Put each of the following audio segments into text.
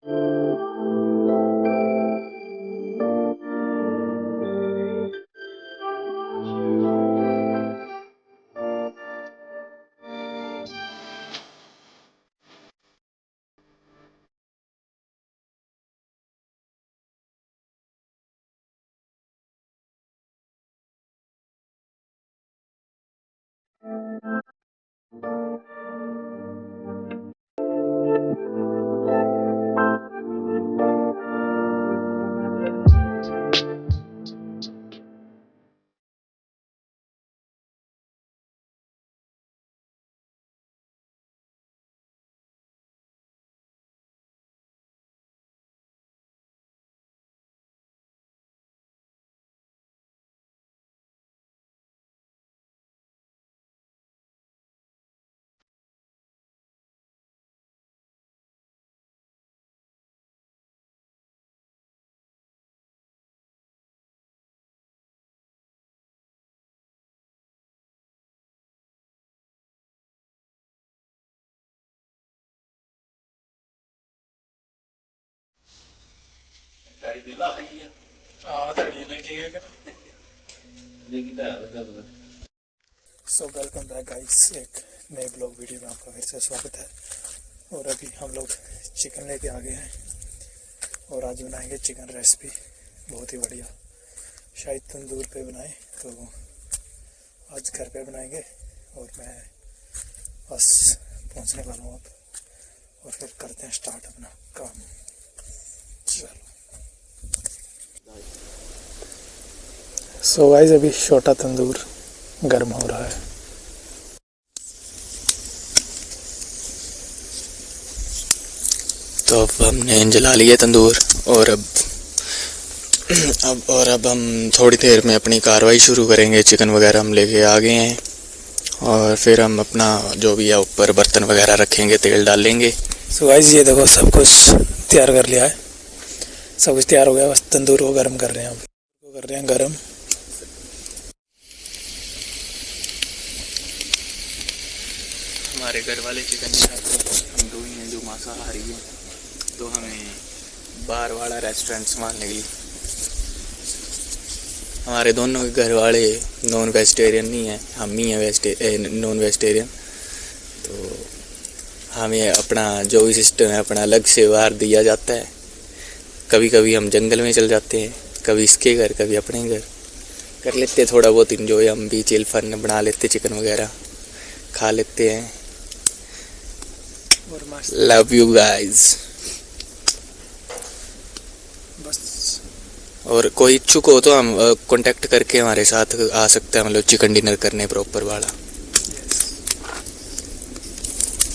So welcome back guys, एक नए blog video में आपका फिर से स्वागत है। और अभी हम लोग चिकन लेके आ गए हैं और आज बनाएंगे चिकन रेसिपी, बहुत ही बढ़िया। शायद तंदूर पे बनाए, तो आज घर पे बनाएंगे। और मैं बस पहुंचने वाला हूँ अब, और फिर करते हैं स्टार्ट अपना काम। चलो। सो गाइस, अभी छोटा तंदूर गर्म हो रहा है। तो अब हमने जला लिए तंदूर, और अब हम थोड़ी देर में अपनी कार्रवाई शुरू करेंगे। चिकन वगैरह हम लेके आ गए हैं, और फिर हम अपना जो भी है ऊपर बर्तन वगैरह रखेंगे, तेल डालेंगे। सो गाइस, ये देखो सब कुछ तैयार कर लिया है, सब कुछ तैयार हो गया। बस तंदूर को गर्म कर रहे हैं, अब कर रहे हैं गर्म। हमारे घर वाले चिकन नहीं खाते, हम दो ही हैं जो मांसाहारी हैं, तो हमें बाहर वाला रेस्टोरेंट संभालने के लिए। हमारे दोनों के घर वाले नॉन वेजिटेरियन नहीं हैं, हम ही हैं नॉन वेजिटेरियन। तो हमें अपना जो भी सिस्टम है अपना अलग से बाहर दिया जाता है। कभी कभी हम जंगल में चल जाते हैं, कभी इसके घर कभी अपने घर, कर लेते हैं थोड़ा बहुत इंजॉय। हम भी चिल फन बना लेते, चिकन वगैरह खा लेते हैं। Love you guys. बस। और कोई इच्छुक हो तो हम कांटेक्ट करके हमारे साथ आ सकते हैं, मतलब चिकन डिनर करने प्रॉपर वाला।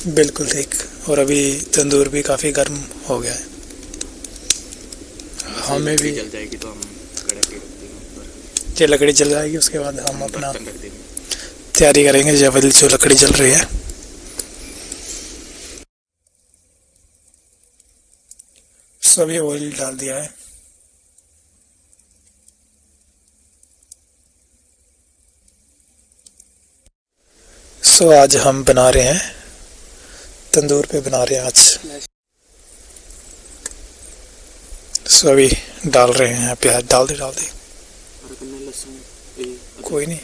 बिल्कुल ठीक। और अभी तंदूर भी काफ़ी गर्म हो गया है, हमें भी जल जाएगी तो हम कड़े पे रख देंगे ऊपर। ये लकड़ी जल जाएगी, उसके बाद हम अपना तैयारी करेंगे। जब जो लकड़ी जल रही है, सभी ऑयल डाल दिया है। सो आज हम बना रहे हैं, तंदूर पे बना रहे हैं आज। सो अभी डाल रहे हैं प्याज, डाल दे कोई नहीं।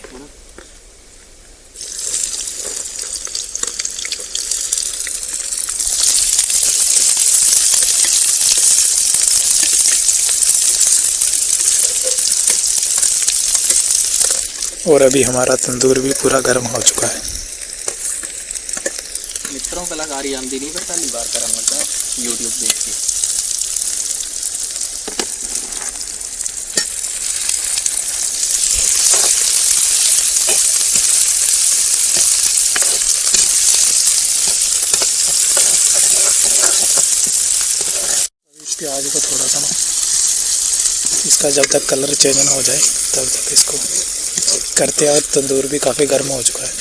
और अभी हमारा तंदूर भी पूरा गर्म हो चुका है। मित्रों कलाकारी आमदी नहीं, पर पहली बार करा मतलब यूट्यूब देख के। प्याज को थोड़ा सा इसका जब तक कलर चेंज ना हो जाए तब तक इसको करते हैं। और तंदूर भी काफ़ी गर्म हो चुका है।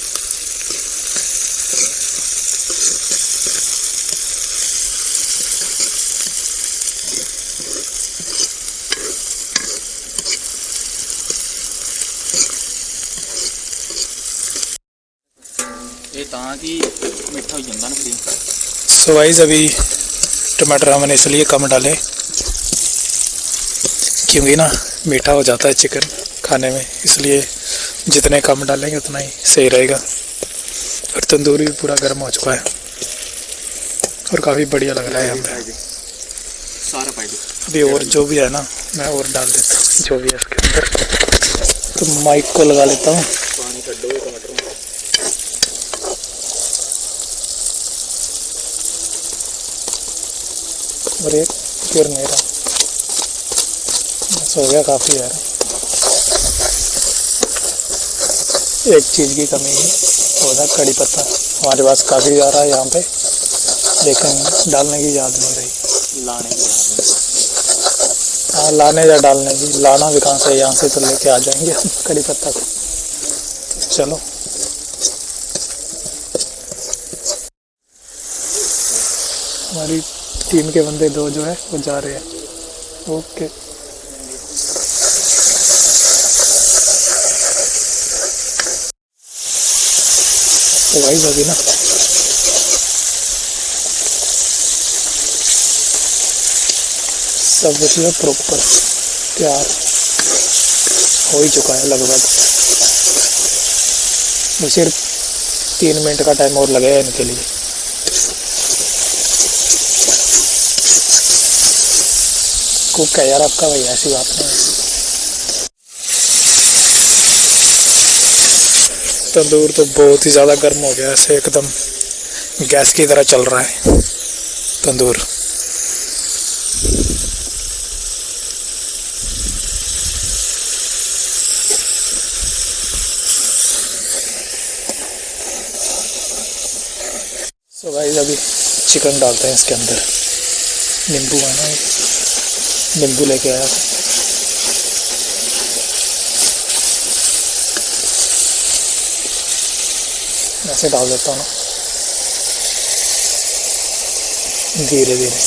ये ताकि मिठा हो जाता ना। सो गाइस, अभी टमाटर हमने इसलिए कम डाले क्योंकि ना मीठा हो जाता है चिकन खाने में, इसलिए जितने कम डालेंगे उतना ही सही रहेगा। और तंदूरी भी पूरा गर्म हो चुका है और काफ़ी बढ़िया लग रहा है यहाँ पे। अभी और जो भी है ना मैं और डाल देता हूँ जो भी है इसके अंदर। तो माइक को लगा लेता हूँ। और एक फिर मेरा बस हो गया काफ़ी यार। एक चीज़ की कमी है वो था कड़ी पत्ता। हमारे पास काफ़ी जा रहा है यहाँ पे, लेकिन डालने की याद नहीं रही। लाने की हाँ लाने या डालने की, लाना भी कहाँ से, यहाँ से तो लेके आ जाएंगे हम कड़ी पत्ता को। चलो हमारी टीम के बंदे दो जो है वो जा रहे हैं। ओके तो भाई अभी ना सब कुछ जो प्रॉपर तैयार हो ही चुका है लगभग। सिर्फ 3 मिनट का टाइम और लगेगा इनके लिए। कुक है यार आपका भाई, ऐसी बात नहीं है। तंदूर तो बहुत ही ज़्यादा गर्म हो गया, ऐसे एकदम गैस की तरह चल रहा है तंदूर। सो गाइस अभी चिकन डालते हैं इसके अंदर। नींबू है ना, नींबू लेके आया था। ऐसे डाल देता हूँ ना धीरे धीरे।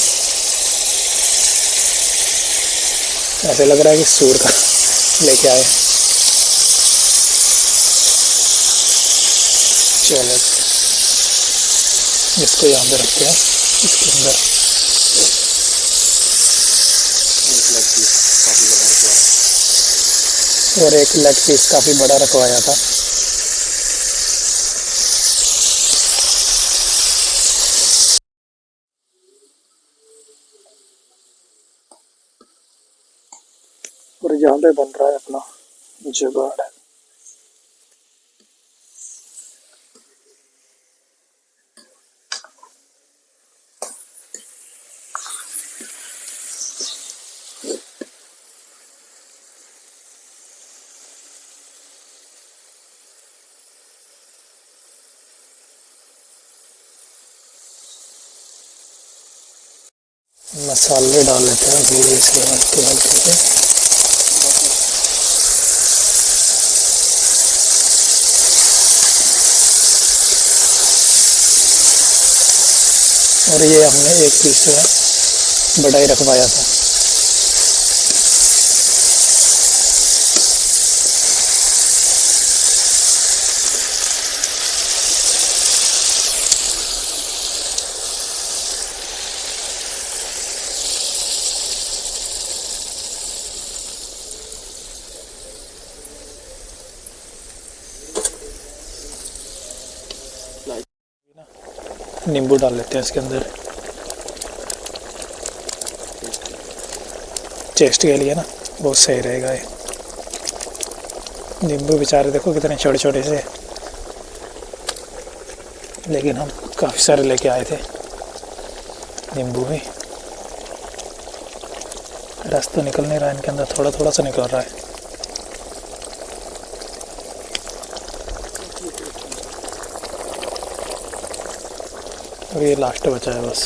ऐसे लग रहा है कि सूर का लेके आए। चलो इसको यहाँ पे रखते हैं इसके अंदर। और एक लेग पीस काफ़ी बड़ा रखवाया था। और यहाँ पे बन रहा है अपना जुगाड़। मसाले डाल लेते हैं धीरे से हल्के हल्के से। और ये हमने एक पीस जो है बड़ा ही रखवाया था। नींबू डाल लेते हैं इसके अंदर टेस्ट के लिए ना, बहुत सही रहेगा ये। नींबू बेचारे देखो कितने छोटे छोटे से, लेकिन हम काफ़ी सारे लेके आए थे नींबू भी। रस तो निकल नहीं रहा है इनके अंदर, थोड़ा थोड़ा सा निकल रहा है। और ये लास्ट बचा है बस।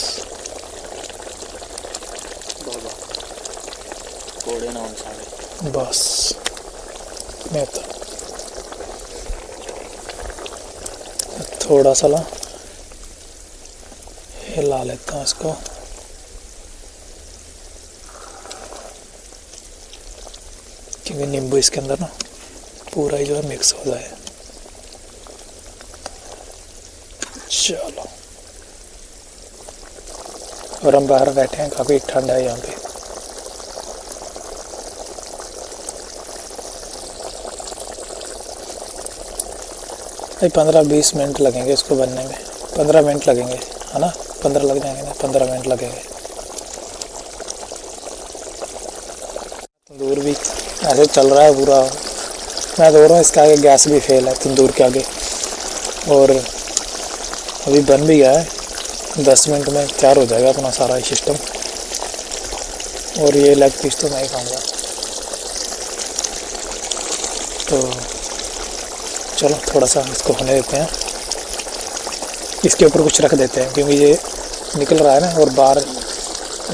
बस मैं तो थोड़ा सा हिला लेता हूँ इसको। क्योंकि नींबू इसके अंदर ना पूरा ही जो है मिक्स हो जाए। चलो और हम बाहर बैठे हैं, काफ़ी ठंड है यहाँ पे। भाई 15-20 मिनट लगेंगे इसको बनने में, 15 मिनट लगेंगे, है ना? 15 लग जाएंगे ना, 15 मिनट लगेंगे। तंदूर भी ऐसे चल रहा है पूरा, मैं बोल रहा हूँ इसके आगे गैस भी फेल है तंदूर के आगे। और अभी बन भी गया है, 10 मिनट में तैयार हो जाएगा अपना सारा सिस्टम। और ये लेग पीस तो मैं ही खाऊंगा। तो चलो थोड़ा सा इसको होने देते हैं, इसके ऊपर कुछ रख देते हैं क्योंकि ये निकल रहा है ना, और बाहर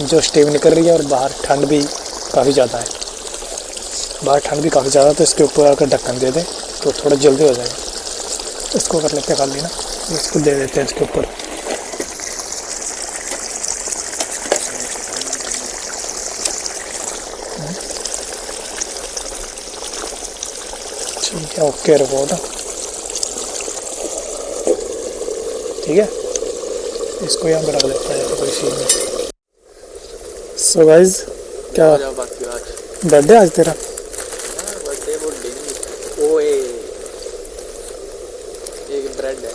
जो स्टीम निकल रही है और बाहर ठंड भी काफ़ी ज़्यादा है, तो इसके ऊपर अगर ढक्कन दे दें तो थोड़ा जल्दी हो जाएगा। इसको कर लेते हैं खाली ना, इसको दे देते हैं इसके ऊपर। ठीक है, ओके रिपोर्ट, ठीक है। इसको यहाँ पर रख लेते हैं, कोई सीन नहीं। सो गाइस, क्या बर्थडे आज तेरा? बर्थडे नहीं, वो एक ब्रेड है।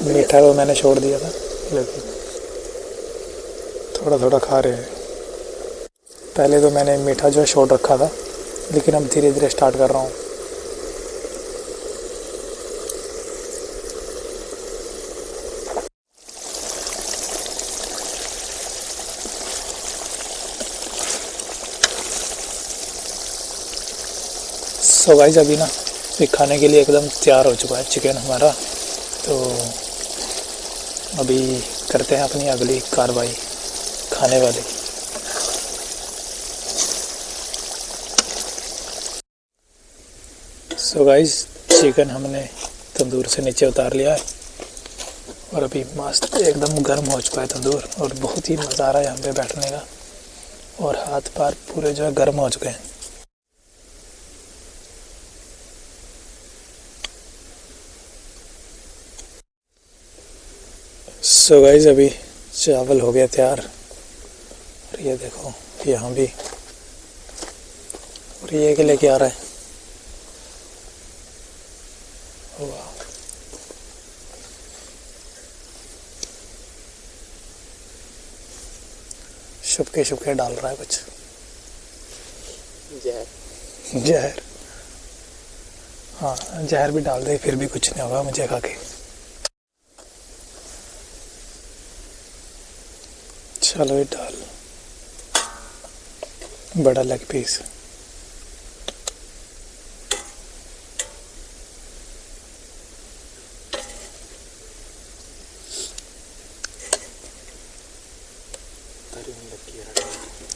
मीठा तो मैंने छोड़ दिया था, लेकिन थोड़ा थोड़ा खा रहे हैं। पहले तो मैंने मीठा जो है छोड़ रखा था, लेकिन अब धीरे धीरे स्टार्ट कर रहा हूँ। सो गाइस, अभी ना ये खाने के लिए एकदम तैयार हो चुका है चिकन हमारा। तो अभी करते हैं अपनी अगली कार्रवाई खाने वाली। सो गाइस, चिकन हमने तंदूर से नीचे उतार लिया है और अभी मस्त एकदम गर्म हो चुका है तंदूर, और बहुत ही मज़ा आ रहा है यहाँ पे बैठने का, और हाथ पैर पूरे जो है गर्म हो चुके हैं। सो गाइस, अभी चावल हो गया तैयार, और ये देखो यहाँ भी, और ये के लेके आ रहा है। वाह, शुपके डाल रहा है कुछ जहर। हाँ, जहर भी डाल दे फिर भी कुछ नहीं होगा मुझे खा के। चलो ये डाल, बड़ा लेग पीस।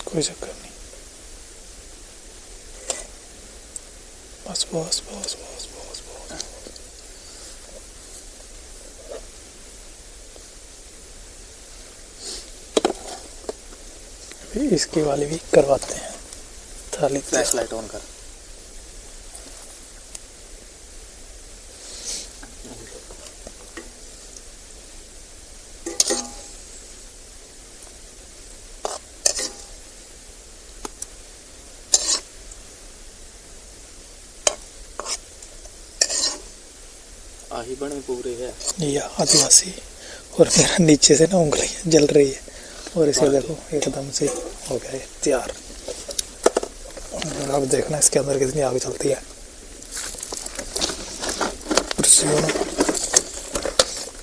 कोई चक्कर नहीं, बस बस बस बस बस बस। अभी इसकी वाली भी करवाते हैं थाली। फ्लैश लाइट ऑन कर। आही बने पूरे है ये आदिवासी, और मेरा नीचे से ना उंगलियां जल रही है, और इसे देखो एकदम से हो गया है तैयार। और अब देखना इसके अंदर कितनी आग चलती है।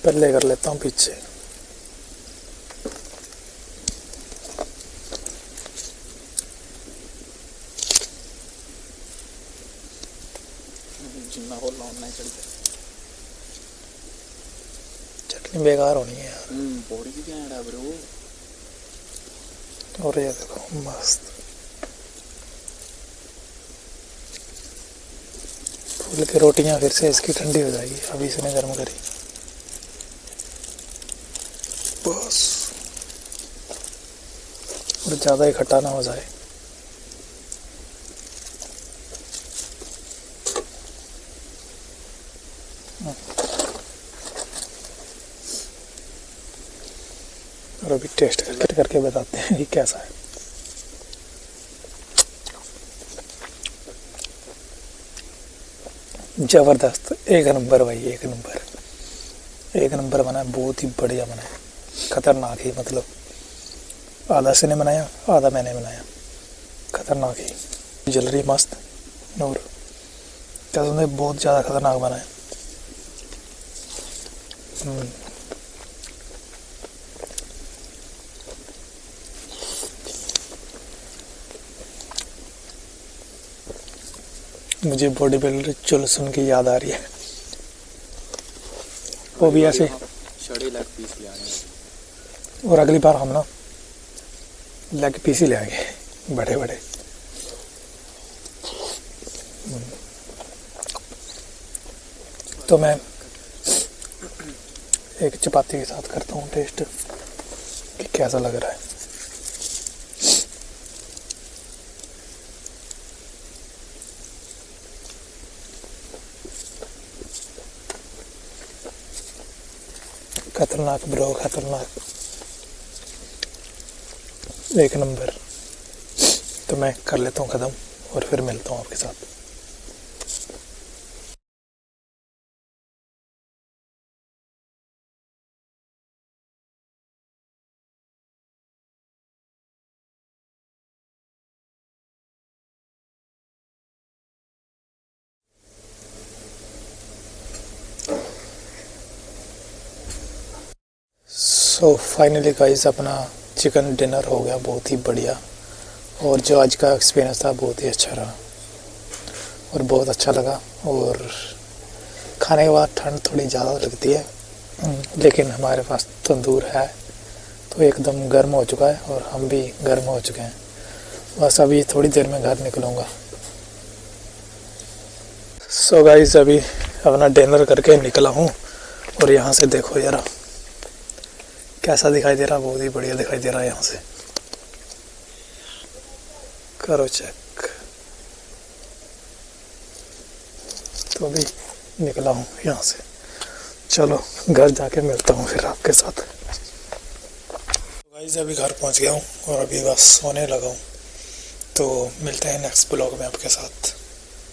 पहले कर लेता हूँ पीछे। चटनी बेकार होनी है यार। बॉडी की क्या है ब्रो। और ये देखो मस्त फूल की रोटियां फिर से इसकी ठंडी हो जाएगी, अभी इसने गर्म करी बस, और ज़्यादा ही खट्टा ना हो जाए। और अभी टेस्ट करके बताते हैं कि कैसा है। जबरदस्त, एक नंबर भाई, एक नंबर बना है, बहुत ही बढ़िया बना है, खतरनाक ही। मतलब आधा से ने बनाया, आधा मैंने बनाया, खतरनाक ही। जल रही मस्त, और कसम से बहुत ज़्यादा खतरनाक बना है। मुझे बॉडी बिल्डर चुल सुन के याद आ रही है, वो भी ऐसे। छड़े लेग पीस ले आने, और अगली बार हम ना लेग पीस ही ले आएंगे, बड़े बड़े। तो मैं एक चपाती के साथ करता हूँ टेस्ट कि कैसा लग रहा है। खतरनाक ब्रो, खतरनाक, एक नंबर। तो मैं कर लेता हूँ ख़त्म और फिर मिलता हूँ आपके साथ। सो फाइनली गाइस, अपना चिकन डिनर हो गया, बहुत ही बढ़िया। और जो आज का एक्सपीरियंस था बहुत ही अच्छा रहा और बहुत अच्छा लगा। और खाने के बाद ठंड थोड़ी ज़्यादा लगती है, लेकिन हमारे पास तंदूर है तो एकदम गर्म हो चुका है और हम भी गर्म हो चुके हैं। बस अभी थोड़ी देर में घर निकलूँगा। सो गाइस, अभी अपना डिनर करके निकला हूँ और यहाँ से देखो यार कैसा दिखाई दे रहा, बहुत ही बढ़िया दिखाई दे रहा है। यहाँ से करो चेक। तो अभी निकला हूँ यहाँ से, चलो घर जाके मिलता हूँ फिर आपके साथ। गाइस अभी घर पहुँच गया हूँ और अभी बस सोने लगा हूँ, तो मिलते हैं नेक्स्ट ब्लॉग में आपके साथ।